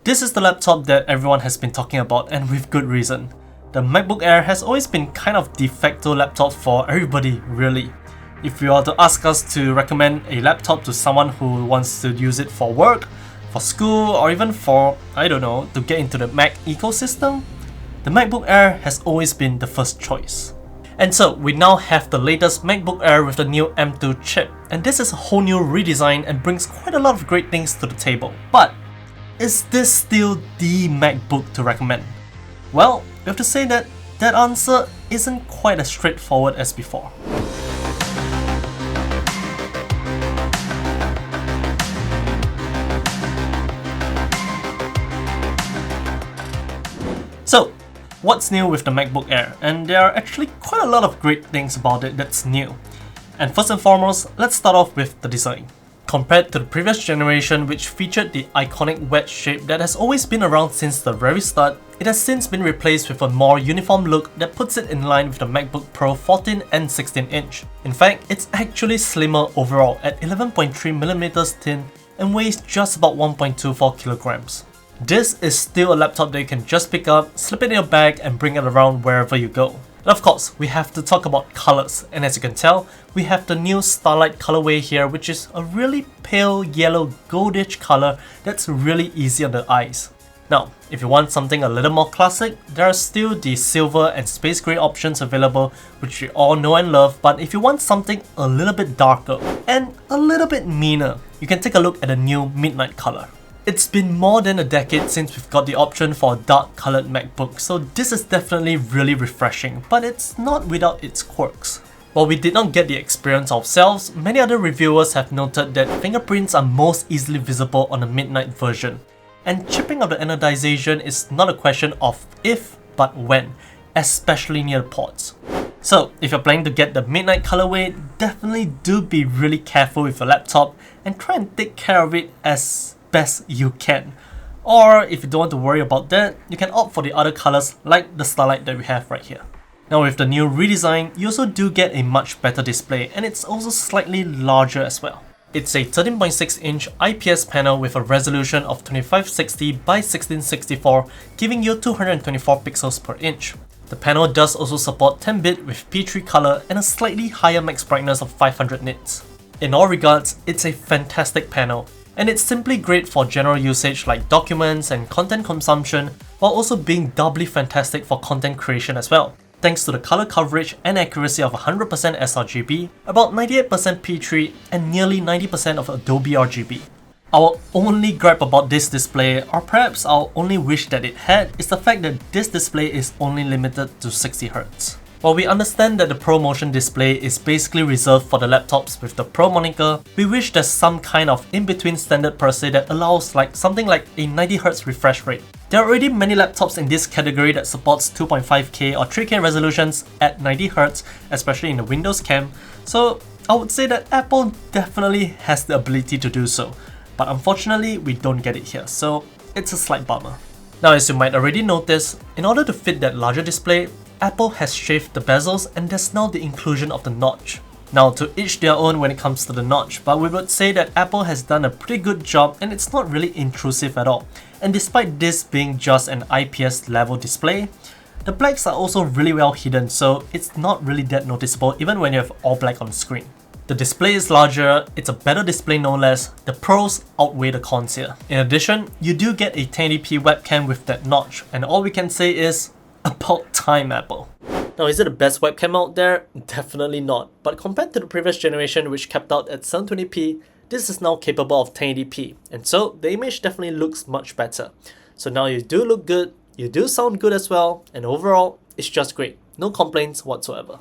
This is the laptop that everyone has been talking about, and with good reason. The MacBook Air has always been kind of de facto laptop for everybody, really. If you are to ask us to recommend a laptop to someone who wants to use it for work, for school, or even for, I don't know, to get into the Mac ecosystem, the MacBook Air has always been the first choice. And so, we now have the latest MacBook Air with the new M2 chip, and this is a whole new redesign and brings quite a lot of great things to the table. But is this still the MacBook to recommend? Well, we have to say that that answer isn't quite as straightforward as before. So, what's new with the MacBook Air? And there are actually quite a lot of great things about it that's new. And first and foremost, let's start off with the design. Compared to the previous generation, which featured the iconic wedge shape that has always been around since the very start, it has since been replaced with a more uniform look that puts it in line with the MacBook Pro 14 and 16 inch. In fact, it's actually slimmer overall at 11.3mm thin and weighs just about 1.24 kilograms. This is still a laptop that you can just pick up, slip it in your bag and bring it around wherever you go. And of course, we have to talk about colors, and as you can tell, we have the new Starlight colorway here, which is a really pale yellow goldish color that's really easy on the eyes. Now, if you want something a little more classic, there are still the silver and space grey options available, which we all know and love, but if you want something a little bit darker and a little bit meaner, you can take a look at the new midnight color. It's been more than a decade since we've got the option for a dark coloured MacBook, so this is definitely really refreshing, but it's not without its quirks. While we did not get the experience ourselves, many other reviewers have noted that fingerprints are most easily visible on the midnight version, and chipping of the anodization is not a question of if, but when, especially near the ports. So, if you're planning to get the midnight colorway, definitely do be really careful with your laptop and try and take care of it as best you can. Or if you don't want to worry about that, you can opt for the other colors like the Starlight that we have right here. Now with the new redesign, you also do get a much better display, and it's also slightly larger as well. It's a 13.6 inch IPS panel with a resolution of 2560 by 1664, giving you 224 pixels per inch. The panel does also support 10-bit with P3 color and a slightly higher max brightness of 500 nits. In all regards, it's a fantastic panel, and it's simply great for general usage like documents and content consumption, while also being doubly fantastic for content creation as well, thanks to the color coverage and accuracy of 100% sRGB, about 98% P3 and nearly 90% of Adobe RGB. Our only gripe about this display, or perhaps our only wish that it had, is the fact that this display is only limited to 60Hz. While we understand that the ProMotion display is basically reserved for the laptops with the Pro moniker, we wish there's some kind of in-between standard per se that allows something like a 90Hz refresh rate. There are already many laptops in this category that supports 2.5K or 3K resolutions at 90Hz, especially in the Windows cam, so I would say that Apple definitely has the ability to do so, but unfortunately we don't get it here, so it's a slight bummer. Now, as you might already notice, in order to fit that larger display, Apple has shaved the bezels and there's now the inclusion of the notch. Now, to each their own when it comes to the notch, but we would say that Apple has done a pretty good job and it's not really intrusive at all. And despite this being just an IPS level display, the blacks are also really well hidden, so it's not really that noticeable even when you have all black on screen. The display is larger, it's a better display no less, the pros outweigh the cons here. In addition, you do get a 1080p webcam with that notch, and all we can say is, about time, Apple. Now, is it the best webcam out there? Definitely not, but compared to the previous generation which capped out at 720p, this is now capable of 1080p, and so the image definitely looks much better. So now you do look good, you do sound good as well, and overall, it's just great. No complaints whatsoever.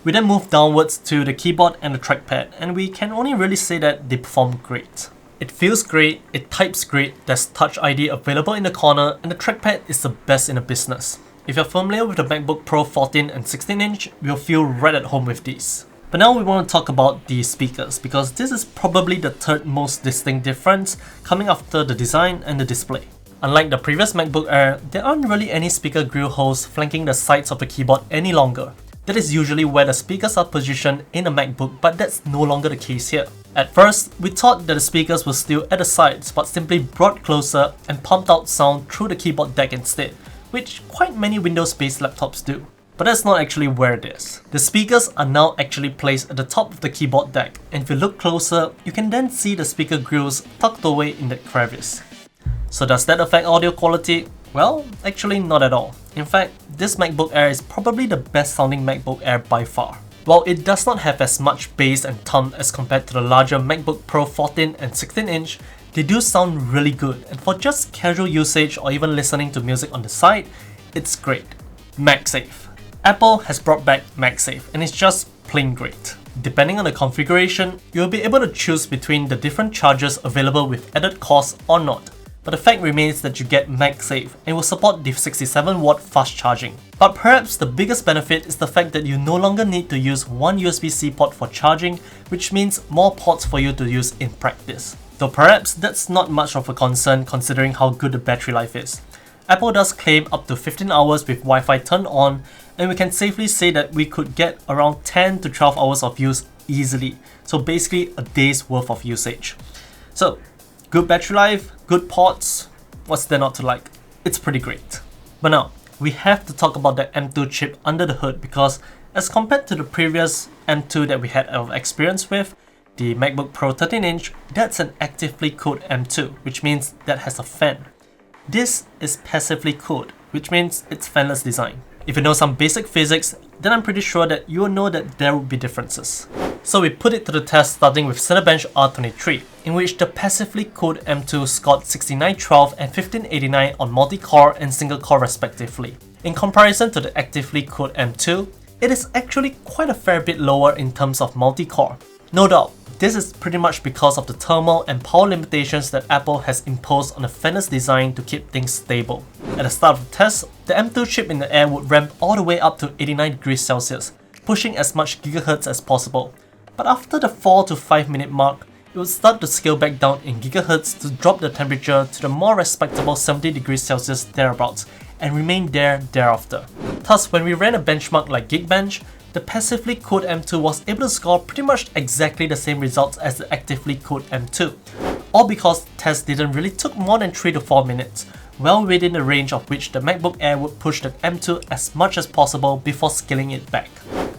We then move downwards to the keyboard and the trackpad, and we can only really say that they perform great. It feels great, it types great, there's Touch ID available in the corner, and the trackpad is the best in the business. If you're familiar with the MacBook Pro 14 and 16 inch, you'll feel right at home with these. But now we want to talk about the speakers, because this is probably the third most distinct difference, coming after the design and the display. Unlike the previous MacBook Air, there aren't really any speaker grill holes flanking the sides of the keyboard any longer. That is usually where the speakers are positioned in a MacBook, but that's no longer the case here. At first, we thought that the speakers were still at the sides, but simply brought closer and pumped out sound through the keyboard deck instead, which quite many Windows-based laptops do. But that's not actually where it is. The speakers are now actually placed at the top of the keyboard deck, and if you look closer, you can then see the speaker grills tucked away in that crevice. So does that affect audio quality? Well, actually not at all. In fact, this MacBook Air is probably the best sounding MacBook Air by far. While it does not have as much bass and thump as compared to the larger MacBook Pro 14 and 16-inch, they do sound really good, and for just casual usage or even listening to music on the side, it's great. MagSafe. Apple has brought back MagSafe, and it's just plain great. Depending on the configuration, you'll be able to choose between the different chargers available with added cost or not. But the fact remains that you get MagSafe and will support the 67-watt fast charging. But perhaps the biggest benefit is the fact that you no longer need to use one USB-C port for charging, which means more ports for you to use in practice. Though perhaps that's not much of a concern considering how good the battery life is. Apple does claim up to 15 hours with Wi-Fi turned on, and we can safely say that we could get around 10 to 12 hours of use easily, so basically a day's worth of usage. So, good battery life, good ports, what's there not to like? It's pretty great. But now, we have to talk about the M2 chip under the hood because as compared to the previous M2 that we had our experience with, the MacBook Pro 13-inch, that's an actively cooled M2, which means that has a fan. This is passively cooled, which means it's fanless design. If you know some basic physics, then I'm pretty sure that you will know that there will be differences. So we put it to the test starting with Cinebench R23, in which the passively cooled M2 scored 6912 and 1589 on multi-core and single-core respectively. In comparison to the actively cooled M2, it is actually quite a fair bit lower in terms of multi-core. No doubt, this is pretty much because of the thermal and power limitations that Apple has imposed on the fanless design to keep things stable. At the start of the test, the M2 chip in the Air would ramp all the way up to 89 degrees Celsius, pushing as much gigahertz as possible. But after the 4 to 5 minute mark, it would start to scale back down in gigahertz to drop the temperature to the more respectable 70 degrees Celsius thereabouts and remain there thereafter. Thus, when we ran a benchmark like Geekbench, the passively cooled M2 was able to score pretty much exactly the same results as the actively cooled M2, all because the test didn't really took more than 3 to 4 minutes, well within the range of which the MacBook Air would push the M2 as much as possible before scaling it back.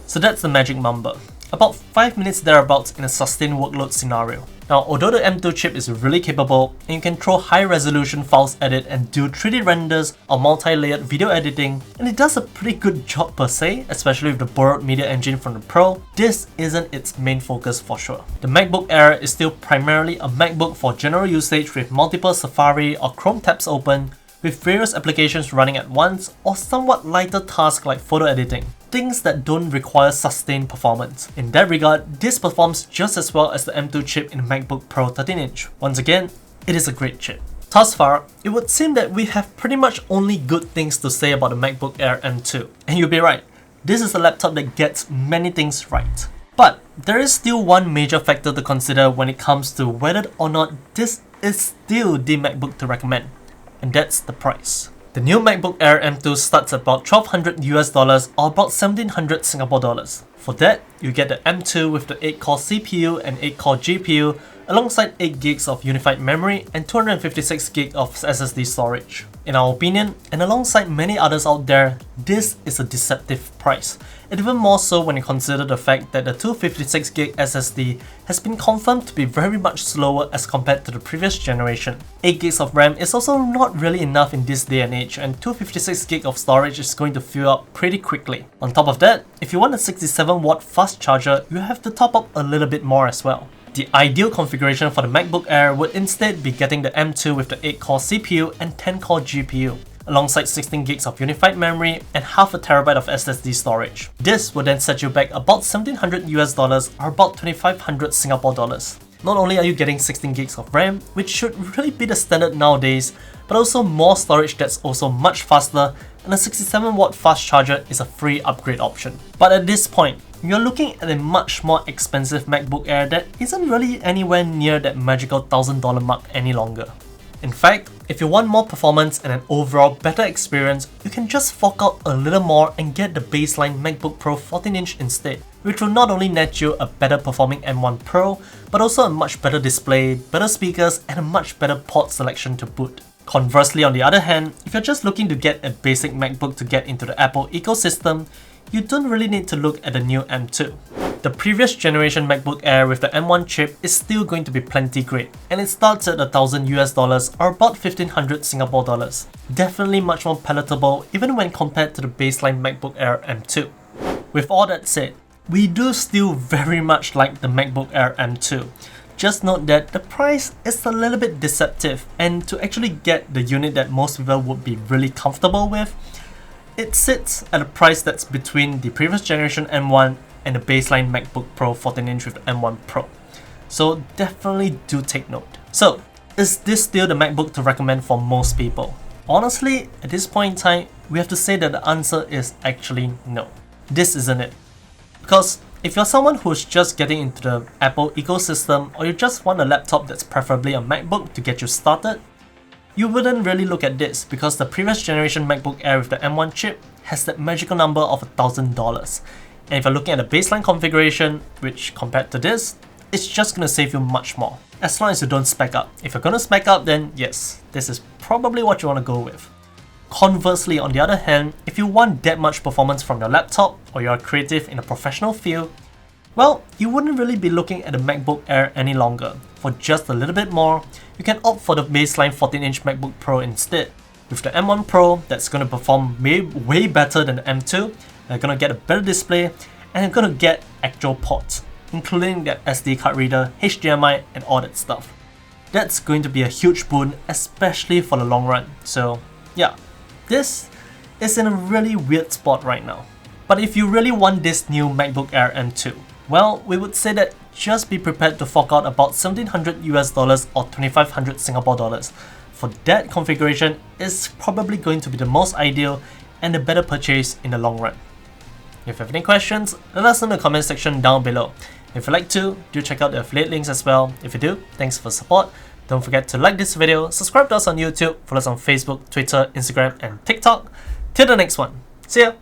So that's the magic number. About 5 minutes thereabouts in a sustained workload scenario. Now, although the M2 chip is really capable, and you can throw high resolution files at it and do 3D renders or multi-layered video editing, and it does a pretty good job per se, especially with the borrowed media engine from the Pro, this isn't its main focus for sure. The MacBook Air is still primarily a MacBook for general usage with multiple Safari or Chrome tabs open, with various applications running at once, or somewhat lighter tasks like photo editing, things that don't require sustained performance. In that regard, this performs just as well as the M2 chip in the MacBook Pro 13-inch. Once again, it is a great chip. Thus far, it would seem that we have pretty much only good things to say about the MacBook Air M2. And you'll be right, this is a laptop that gets many things right. But there is still one major factor to consider when it comes to whether or not this is still the MacBook to recommend. And that's the price. The new MacBook Air M2 starts at about $1,200 US or about 1,700 Singapore dollars. For that, you get the M2 with the 8-core CPU and 8-core GPU alongside 8 gigs of unified memory and 256 gigs of SSD storage. In our opinion, and alongside many others out there, this is a deceptive price. And even more so when you consider the fact that the 256 gig SSD has been confirmed to be very much slower as compared to the previous generation. 8 gigs of RAM is also not really enough in this day and age, and 256 gig of storage is going to fill up pretty quickly. On top of that, if you want a 67-watt fast charger, you have to top up a little bit more as well. The ideal configuration for the MacBook Air would instead be getting the M2 with the 8-core CPU and 10-core GPU, alongside 16 gigs of unified memory and half a terabyte of SSD storage. This would then set you back about 1,700 US or about 2,500 Singapore dollars. Not only are you getting 16 gigs of RAM, which should really be the standard nowadays, but also more storage that's also much faster, and a 67-watt fast charger is a free upgrade option. But at this point, you're looking at a much more expensive MacBook Air that isn't really anywhere near that magical $1,000 mark any longer. In fact, if you want more performance and an overall better experience, you can just fork out a little more and get the baseline MacBook Pro 14-inch instead, which will not only net you a better performing M1 Pro, but also a much better display, better speakers, and a much better port selection to boot. Conversely, on the other hand, if you're just looking to get a basic MacBook to get into the Apple ecosystem, you don't really need to look at the new M2. The previous generation MacBook Air with the M1 chip is still going to be plenty great, and it starts at $1,000 or about 1500 Singapore dollars. Definitely much more palatable even when compared to the baseline MacBook Air M2. With all that said, we do still very much like the MacBook Air M2. Just note that the price is a little bit deceptive, and to actually get the unit that most people would be really comfortable with, it sits at a price that's between the previous generation M1 and the baseline MacBook Pro 14-inch with the M1 Pro. So definitely do take note. So, is this still the MacBook to recommend for most people? Honestly, at this point in time, we have to say that the answer is actually no. This isn't it. Because if you're someone who's just getting into the Apple ecosystem, or you just want a laptop that's preferably a MacBook to get you started, you wouldn't really look at this because the previous generation MacBook Air with the M1 chip has that magical number of $1,000. And if you're looking at the baseline configuration, which compared to this, it's just gonna save you much more. As long as you don't spec up. If you're gonna spec up, then yes, this is probably what you wanna go with. Conversely, on the other hand, if you want that much performance from your laptop, or you're creative in a professional field, well, you wouldn't really be looking at the MacBook Air any longer. For just a little bit more, you can opt for the baseline 14-inch MacBook Pro instead. With the M1 Pro, that's going to perform way better than the M2, you're going to get a better display, and you're going to get actual ports, including that SD card reader, HDMI, and all that stuff. That's going to be a huge boon, especially for the long run. So yeah, this is in a really weird spot right now. But if you really want this new MacBook Air M2, well, we would say that just be prepared to fork out about $1,700 or 2,500 Singapore dollars. For that configuration is probably going to be the most ideal and the better purchase in the long run. If you have any questions, let us know in the comment section down below. If you'd like to, do check out the affiliate links as well. If you do, thanks for support. Don't forget to like this video, subscribe to us on YouTube, follow us on Facebook, Twitter, Instagram, and TikTok. Till the next one. See ya!